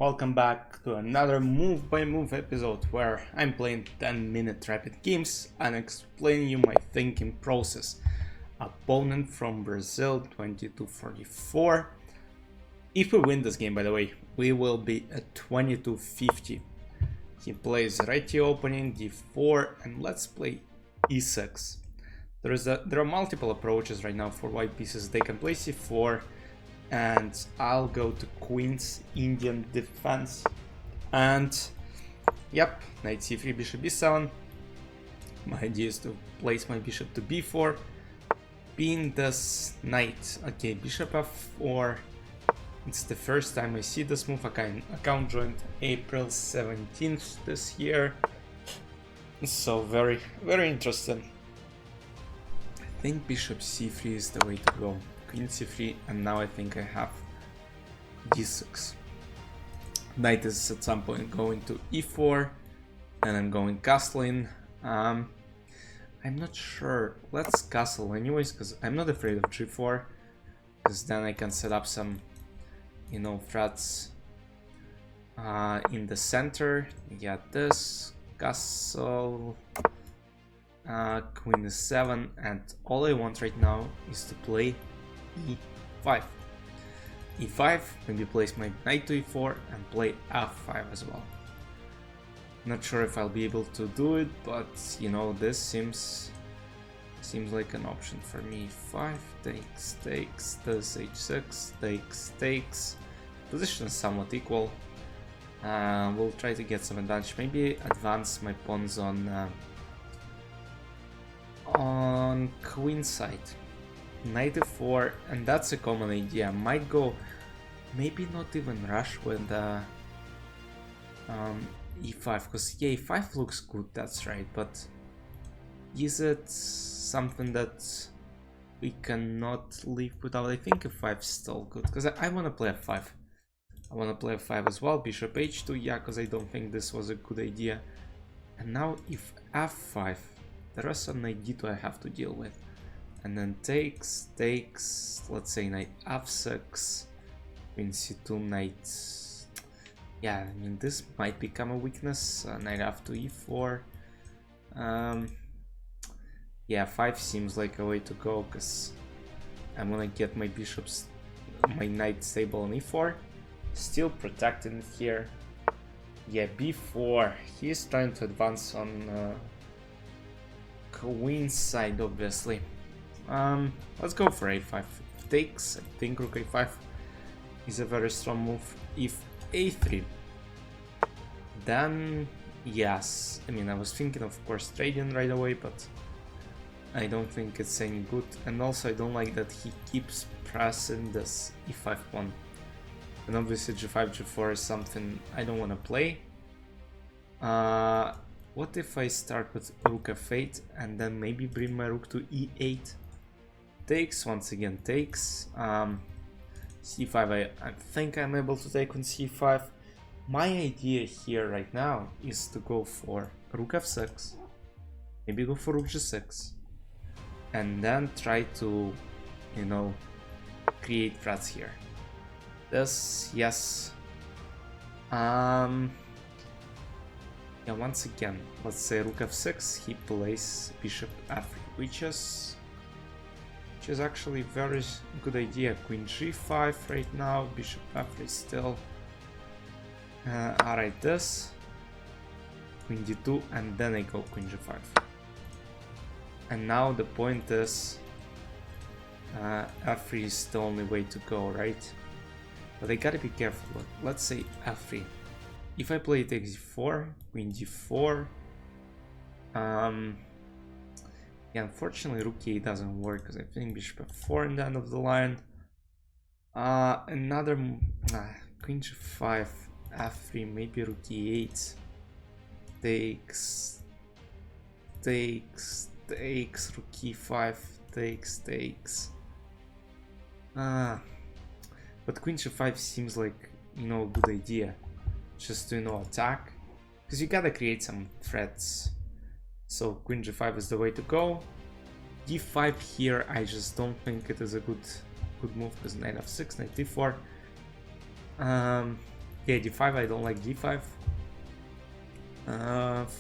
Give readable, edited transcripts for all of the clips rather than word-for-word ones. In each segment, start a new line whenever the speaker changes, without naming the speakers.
Welcome back to another move-by-move episode where I'm playing 10-minute rapid games and explaining you my thinking process. Opponent from Brazil, 2244. If we win this game, by the way, we will be at 2250. He plays righty opening, d4, and let's play e6. There are multiple approaches right now for white pieces. They can play c4, and I'll go to Queen's Indian defense. And yep, knight c3, bishop b7. My idea is to place my bishop to b4, pin this knight. Okay, bishop f4. It's the first time I see this move. Account joined April 17th this year, so very interesting. I think bishop c3 is the way to go. Queen c3, and now I think I have d6. Knight is at some point going to e4, and I'm going castling. I'm not sure. Let's castle anyways, because I'm not afraid of g4, because then I can set up some, threats in the center. Yeah, this castle, queen e7, and all I want right now is to play e5. e5, maybe place my knight to e4 and play f5 as well. Not sure if I'll be able to do it, but this seems like an option for me. 5 takes, this h6 takes. Position is somewhat equal. We'll try to get some advantage. Maybe advance my pawns on queen side. Knight e4, and that's a common idea. Might go, maybe not even rush with the e5, because yeah, e5 looks good, that's right, but is it something that we cannot live without? I think e5 is still good, because I want to play f5. I want to play f5 as well. Bishop h2, yeah, because I don't think this was a good idea. And now if f5, the rest of knight d2 I have to deal with. And then takes, let's say knight f6, queen c2, knight. Yeah, I mean, this might become a weakness. Knight f2, e4. Yeah, 5 seems like a way to go, because I'm gonna get my bishops, my knight stable on e4. Still protecting it here. Yeah, b4. He's trying to advance on queen side, obviously. Let's go for a5. Takes, I think rook a5 is a very strong move. If a3, then yes. I mean, I was thinking of course trading right away, but I don't think it's any good. And also I don't like that he keeps pressing this e5 pawn. And obviously g5, g4 is something I don't want to play. What if I start with rook f8 and then maybe bring my rook to e8? Takes, once again takes. c5, I think I'm able to take on c5. My idea here right now is to go for rook f6, maybe go for rook g6, and then try to, create threats here. This, yes. Yeah, once again, let's say rook f6, he plays bishop f3, which is actually a very good idea. Queen g5 right now, bishop f3 still. Alright, this, queen d2, and then I go queen g5. And now the point is, f3 is the only way to go, right? But I gotta be careful. Let's say f3. If I play takes d4, queen d4, yeah, unfortunately rook e8 doesn't work, because I think bishop f4 in the end of the line. Another queen g5, f3, maybe rook e8, takes, rook e5, takes. But queen g5 seems like, a good idea, just to, attack, because you gotta create some threats. So queen g5 is the way to go. d5 here, I just don't think it is a good move, because knight f6, knight d4. Yeah, Yeah, d5, I don't like d5.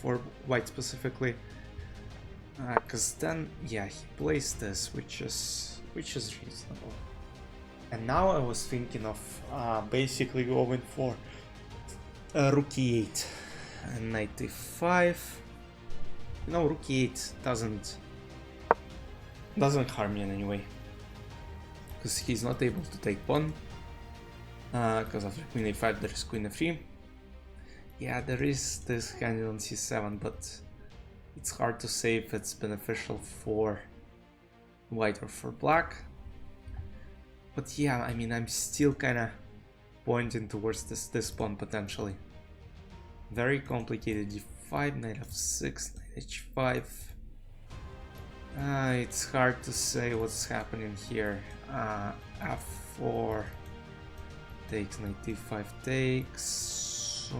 For white specifically. Cause then, yeah, he plays this, which is reasonable. And now I was thinking of basically going for rook e8 and knight e5. You know, rook e8 doesn't harm me in any way, because he's not able to take pawn. Because after queen a5 there is queen f3. Yeah, there is this hand on c7, but it's hard to say if it's beneficial for white or for black. But yeah, I mean, I'm still kind of pointing towards this pawn potentially. Very complicated. d5, knight f6, knight h5. It's hard to say what's happening here. f4 takes, knight d5 takes. So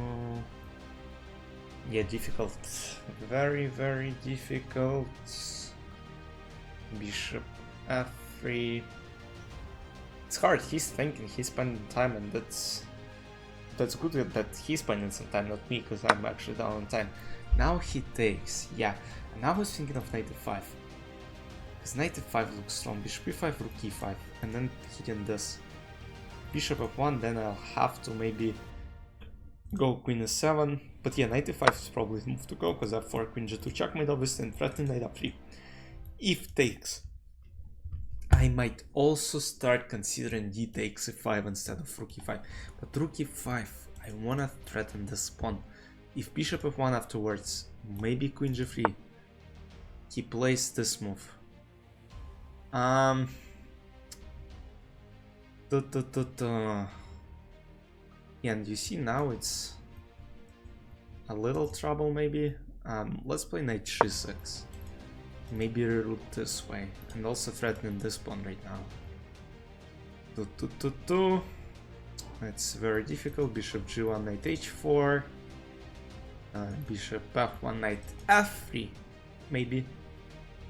yeah, difficult. Very, very difficult. Bishop f3. It's hard. He's thinking, he's spending time, and that's good that he's spending some time, not me, because I'm actually down on time. Now he takes, yeah. And I was thinking of knight e5, because knight e5 looks strong. Bishop e5, rook e5, and then he can this. Bishop f1, then I'll have to maybe go queen e7. But yeah, knight e5 is probably the move to go, because f4, queen g2 checkmate, obviously, and threatening knight f3. If takes, I might also start considering d takes e5 instead of rook e5. But rook e5, I wanna threaten this pawn. If bishop f1 afterwards, maybe queen g3, he plays this move. Yeah, and you see now it's a little trouble maybe. Let's play knight g6. Maybe reroute this way, and also threatening this pawn right now. It's very difficult. Bishop g1, knight h4. Bishop f1, knight f3. Maybe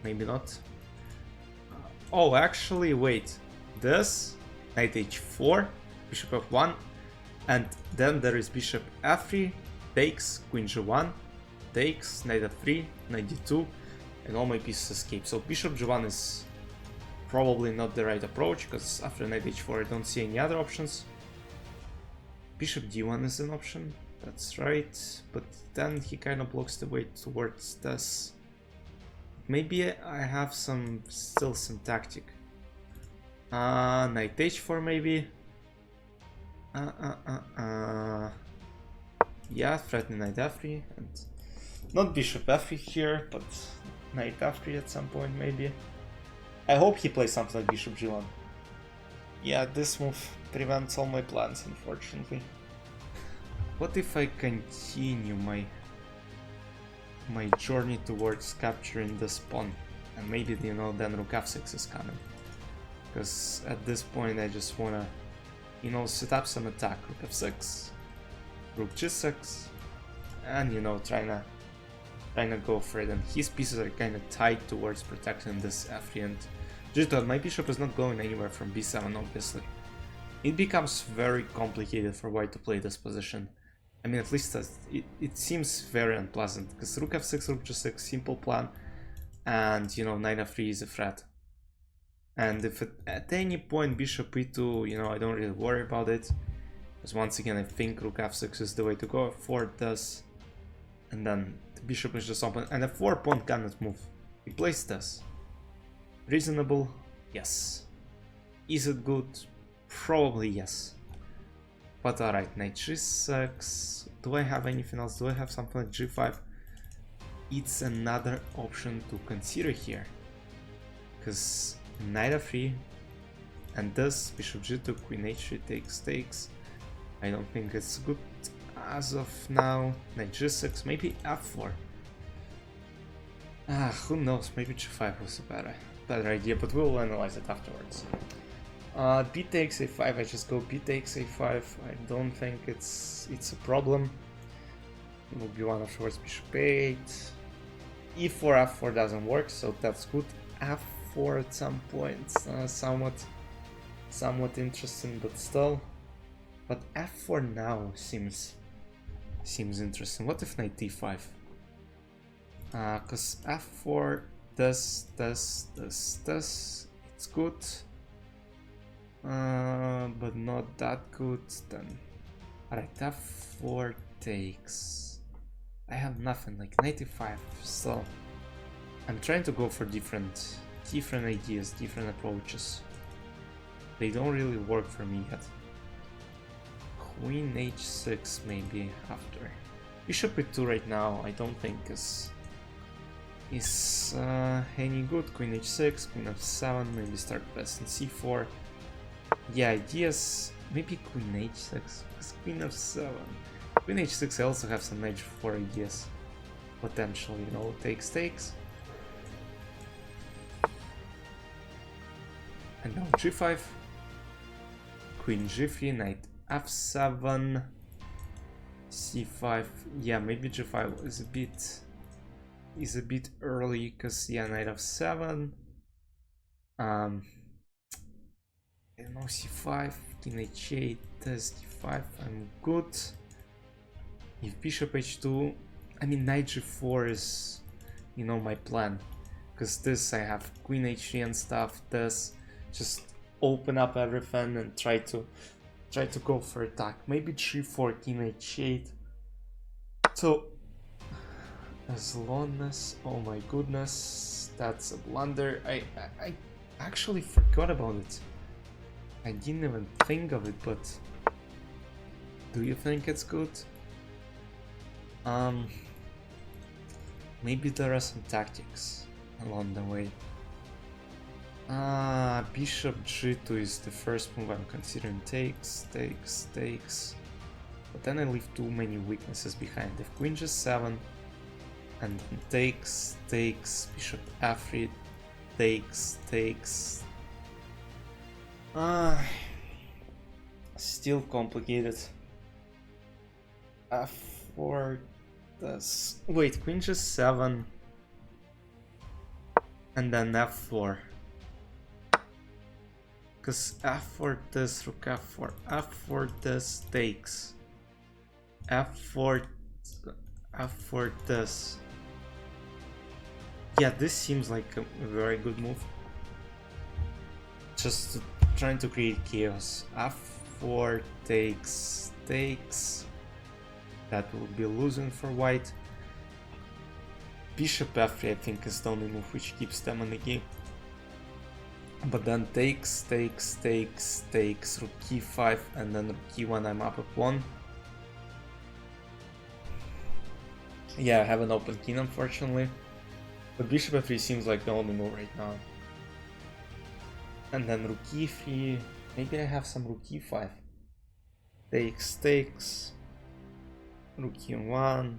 not. Oh, actually, wait. This, knight h4, bishop f1, and then there is bishop f3, takes, queen g1, takes, knight f3, knight d2, and all my pieces escape. So bishop g1 is probably not the right approach, because after knight h4 I don't see any other options. Bishop d1 is an option, that's right, but then he kind of blocks the way towards this. Maybe I have still some tactic. Knight h4 maybe. Yeah, threatening knight f3, and not bishop f3 here, but knight f3 at some point maybe. I hope he plays something like bishop g1. Yeah, this move prevents all my plans, unfortunately. What if I continue my journey towards capturing this pawn, and maybe, you know, then rook f6 is coming, because at this point I just wanna, you know, set up some attack. Rook f6, rook g6, and, you know, trying to go for it. And his pieces are kind of tied towards protecting this f3 and g2. My bishop is not going anywhere from b7, obviously. It becomes very complicated for white to play this position. I mean, at least it seems very unpleasant, because rook f6, rook g6, simple plan, and, you know, knight f3 is a threat. And if at any point bishop e2, you know, I don't really worry about it, because once again I think rook f6 is the way to go. f4 does, and then the bishop is just open, and the f4 pawn cannot move. He plays this. Reasonable? Yes. Is it good? Probably yes. But alright, knight g6. Do I have anything else? Do I have something like g5? It's another option to consider here, because knight f3 and this bishop g2, queen h3 takes. I don't think it's good as of now. Knight g6, maybe f4. Who knows? Maybe g5 was a better idea, but we'll analyze it afterwards. B takes a5. I just go b takes a5. I don't think it's a problem. It will be one afterwards. Bishop 8. E4, f4 doesn't work, so that's good. F4 at some point, somewhat interesting, but still. But f4 now seems interesting. What if knight d5? Cause f4 does. It's good. But not that good then. Alright, f4 takes. I have nothing, like knight e5, so I'm trying to go for different ideas, different approaches. They don't really work for me yet. Queen h6 maybe after. Bishop e2 right now I don't think is any good. Queen h6, queen f7, maybe start pressing c4. Yeah, ideas, maybe queen h6, because queen f7. Queen h6 I also have some h4 ideas. Potential, you know, takes. And now g5. Queen g3, knight f7, c5. Yeah, maybe g5 is a bit early, because yeah, knight f7. I don't know, c5, king h8, this d5, I'm good. If bishop h2, I mean knight g4 is, you know, my plan. Because this I have queen h3 and stuff, this just open up everything and try to go for attack. Maybe g4, king h8. So as long as, oh my goodness, that's a blunder. I actually forgot about it. I didn't even think of it, but do you think it's good? Maybe there are some tactics along the way. Bishop g2 is the first move I'm considering. Takes. But then I leave too many weaknesses behind. If queen g7 and then takes, bishop f3, takes. Still complicated. f4 does. Wait, queen g7 and then f4. Because f4 this, rook f4 this, takes. f4 this. Yeah, this seems like a very good move. Just trying to create chaos. f4 takes. That will be losing for white. Bishop f3 I think is the only move which keeps them in the game. But then takes, rook e5, and then rook e1, I'm up at 1. Yeah, I have an open king unfortunately. But bishop f3 seems like the only move right now. And then rook e3, maybe I have some rook e5. Takes, rook e1,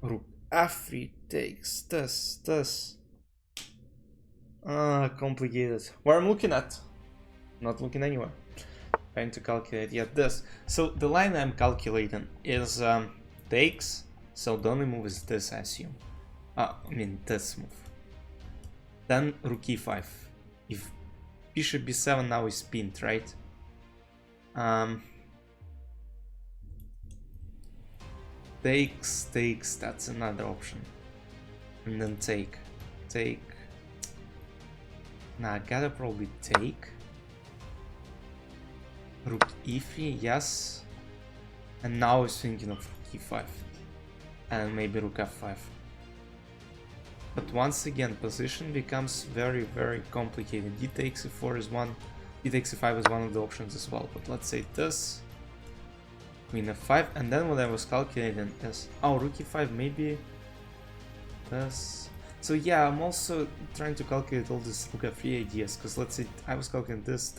rook f3 takes, this. Complicated. Where I'm looking at? Not looking anywhere. Trying to calculate yet this. So the line I'm calculating is takes. So the only move is this, I assume. I mean this move. Then rook e5. If bishop b7 now is pinned, right? Takes, that's another option. And then take. Nah, I gotta probably take. Rook e3, yes. And now I was thinking of rook e5. And maybe rook f5. But once again, position becomes very, very complicated. D takes e4 is one. D takes e5 is one of the options as well. But let's say this. Queen f5. And then what I was calculating is... Oh, rook e5 maybe... This... So yeah, I'm also trying to calculate all these rook f3 ideas, because let's say I was calculating this,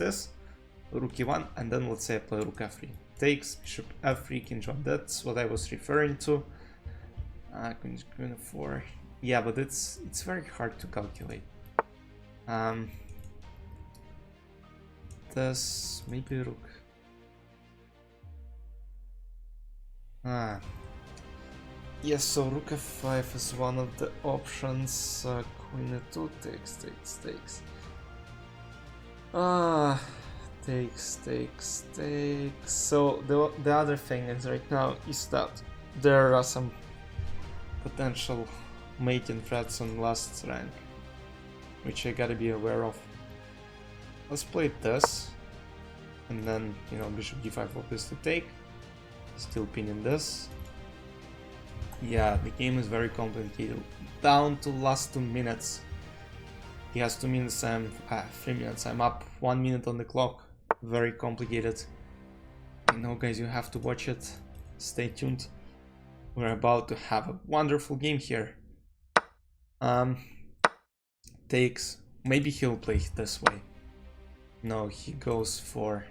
rook e1, and then let's say I play rook f3. Takes, bishop f3, king g1, that's what I was referring to. Queen f4. Yeah, but it's very hard to calculate. This, maybe rook. Yes, so rook f5 is one of the options. Queen e2 takes. Takes. So the other thing is right now is that there are some potential mating threats on last rank, which I gotta be aware of. Let's play this, and then, you know, bishop d5 obviously take. Still pinning this. Yeah, the game is very complicated. Down to last 2 minutes. He has 2 minutes, 3 minutes. I'm up 1 minute on the clock. Very complicated. I know, guys, you have to watch it. Stay tuned. We're about to have a wonderful game here. Takes. Maybe he'll play this way. No, he goes for...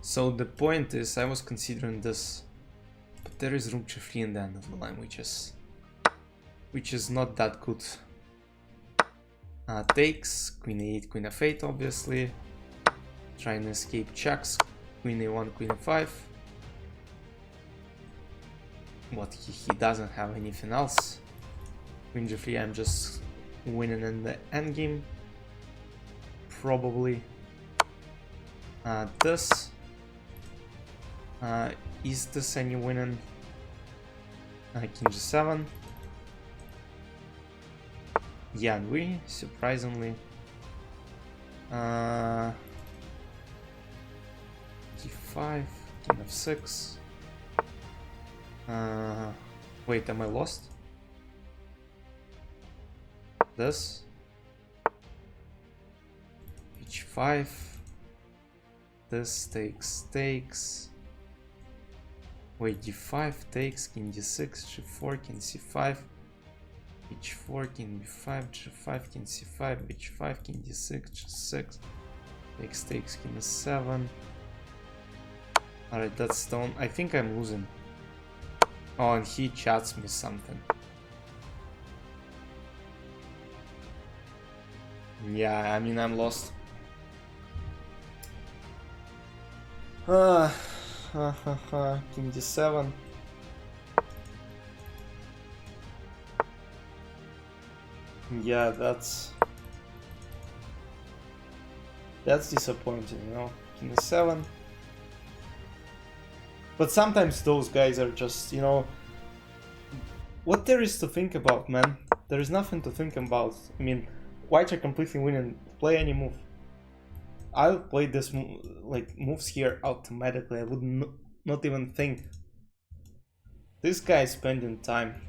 So the point is, I was considering this, but there is rook g3 in the end of the line, which is not that good. Takes, queen a8, queen f8, obviously. Trying to escape checks, queen a1, queen a5. What, he doesn't have anything else. Queen g3, I'm just winning in the endgame. Probably. This. Is this any winning? King g7. Yeah, and we, surprisingly. d5, king f6. Wait, am I lost? This. h5. This takes. Wait, d5 takes, king d6, g4, king c5, h4, king b5, g5, king c5, h5, king d6, g6, takes, king e7. Alright, that's stone. I think I'm losing. Oh, and he chats me something. Yeah, I mean, I'm lost. King d7. Yeah, that's disappointing, you know. King d7. But sometimes those guys are just, you know, what there is to think about, man. There is nothing to think about. I mean, whites are completely winning. Play any move. I'll play this like moves here automatically. I would not even think. This guy is spending time.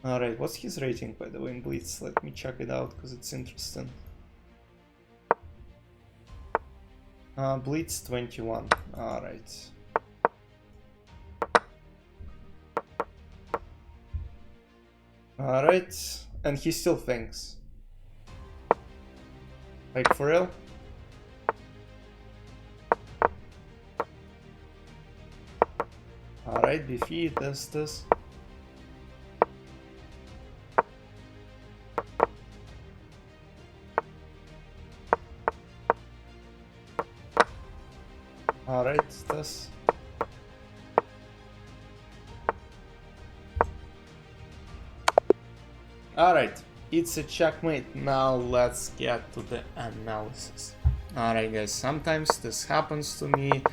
Alright, what's his rating, by the way, in Blitz? Let me check it out because it's interesting. Blitz 21. Alright. Alright, and he still thinks. Like, for real? Alright, b3, this. Alright, this. Alright, it's a checkmate. Now let's get to the analysis. Alright guys, sometimes this happens to me.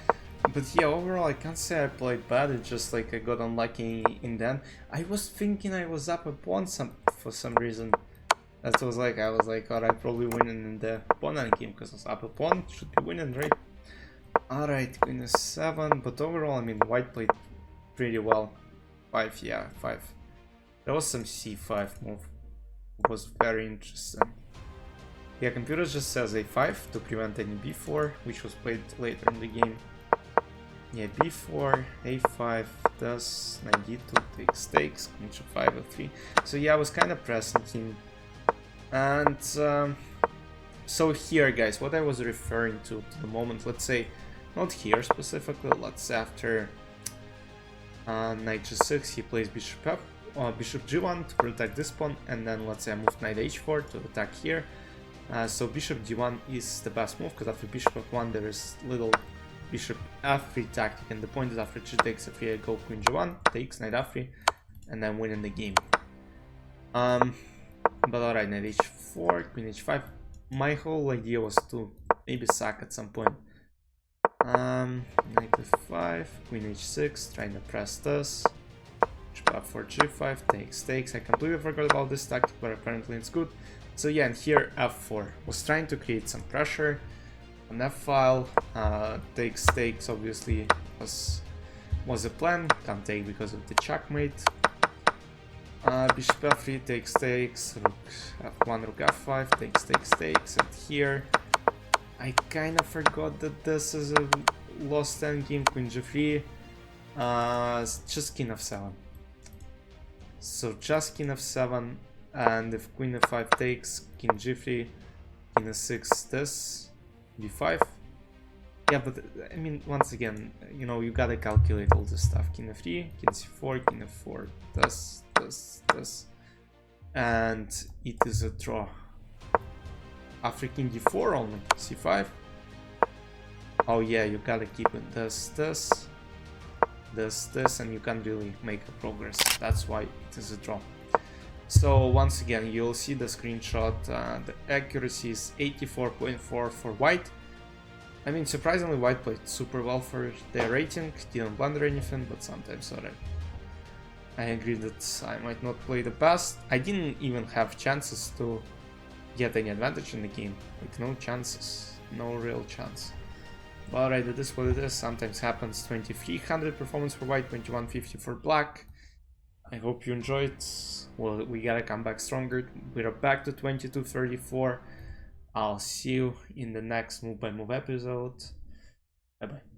But yeah, overall I can't say I played bad, it's just like I got unlucky in the end. I was thinking I was up a pawn for some reason. I was like, alright, probably winning in the opponent game because I was up a pawn, should be winning, right? Alright, queen e7, but overall, I mean, white played pretty well. 5, yeah, 5. There was some c5 move. It was very interesting. Yeah, computer just says a5 to prevent any b4, which was played later in the game. Yeah, b4, a5, does, knight d2, takes, queen g5, f3. So yeah, I was kind of pressing him. And so here, guys, what I was referring to the moment, let's say, not here specifically, let's say after knight g6, he plays bishop g1 to protect this pawn, and then let's say I move knight h4 to attack here. So bishop d1 is the best move, because after bishop f1 there is little bishop f3 tactic, and the point is after g takes f3 I go queen g1, takes, knight f3, and then winning the game. But alright, knight h4, queen h5. My whole idea was to maybe sack at some point. Knight f5, queen h6, trying to press this. Bishop4, g5, takes. I completely forgot about this tactic, but apparently it's good. So yeah, and here f4 was trying to create some pressure. On f-file, takes obviously was a plan. Can't take because of the checkmate. Bishop f3 takes, rook f1, rook f5, takes, and here I kind of forgot that this is a lost endgame, queen g3, just king f7. So just king f7, and if queen f5 takes, king g3, king f6, this, b5. Yeah, but I mean, once again, you know, you gotta calculate all this stuff. King f3, king c4, king f4, this, and it is a draw. After king d4 only, c5. Oh yeah, you gotta keep it this, and you can't really make a progress. That's why it is a draw. So once again, you'll see the screenshot. The accuracy is 84.4 for white. I mean, surprisingly, white played super well for their rating. Didn't blunder anything, but sometimes alright. I agree that I might not play the best. I didn't even have chances to get any advantage in the game. Like, no chances. No real chance. But alright, it is what it is. Sometimes happens. 2300 performance for white, 2150 for black. I hope you enjoyed. Well, we gotta come back stronger. We're back to 2234. I'll see you in the next move by move episode. Bye bye.